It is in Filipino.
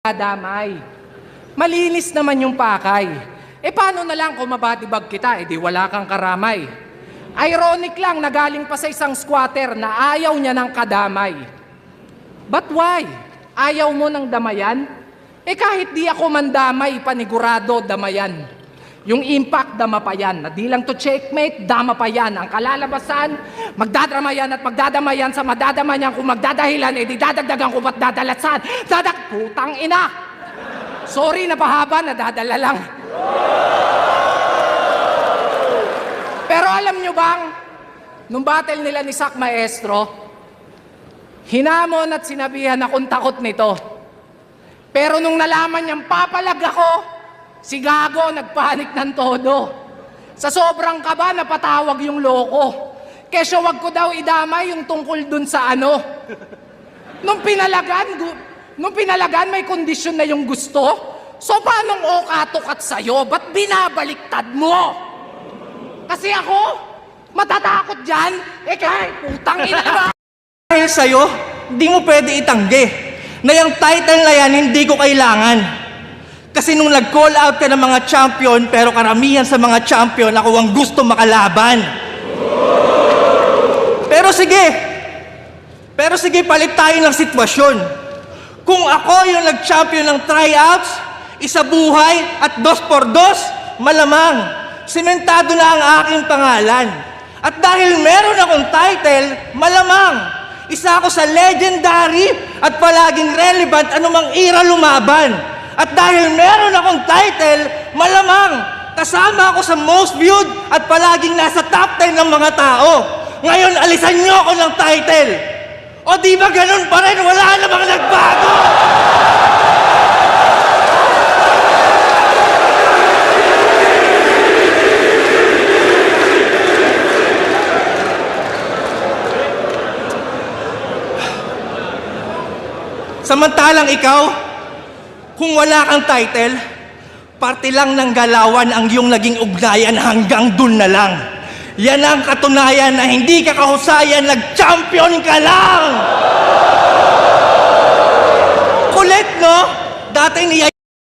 damay. Malinis naman yung pakay. Paano na lang kung mabatibag kita, di wala kang karamay. Ironic lang na galing pa sa isang squatter na ayaw niya ng kadamay. But why? Ayaw mo ng damayan? Kahit di ako mandamay, panigurado damayan. Yung impact, dama pa yan. Na di lang to checkmate, dama pa yan. Ang kalalabasan, magdadramayan at magdadamayan sa madadamayan. Kung magdadahilan, di dadagdagan ko ba't dadalasan? Putang ina! Sorry na pahaba, nadadala lang. Pero alam nyo bang, nung battle nila ni Sak Maestro, hinamon at sinabihan akong takot nito. Pero nung nalaman niyang papalag ako, si Gago nagpanik ng todo. Sa sobrang kaba, napatawag yung loko. Kesyo wag ko daw idamay yung tungkol dun sa ano. Nung pinalagan, may kondisyon na yung gusto. So paanong okatukat sa'yo? Ba't binabaliktad mo? Kasi ako, matatakot dyan. Kahit putang ina ba? Dahil sa'yo, di mo pwede itanggi na yung title na yan hindi ko kailangan. Kasi nung nag-call out ka ng mga champion, pero karamihan sa mga champion, ako ang gusto makalaban. Pero sige, palit tayo ng sitwasyon. Kung ako yung nag-champion ng tryouts, isa buhay at 2x2, malamang, sementado na ang aking pangalan. At dahil meron akong title, malamang, isa ako sa legendary at palaging relevant anumang era lumaban. At dahil meron akong title, malamang, kasama ako sa most viewed at palaging nasa top 10 ng mga tao. Ngayon, alisan niyo ako ng title. O di ba ganun pa rin? Wala namang nagbago! Samantalang ikaw, kung wala kang title, parte lang ng galawan ang iyong naging ugnayan hanggang dun na lang. Yan ang katunayan na hindi ka kahusayan, nag-champion ka lang! Kulit, no? Dati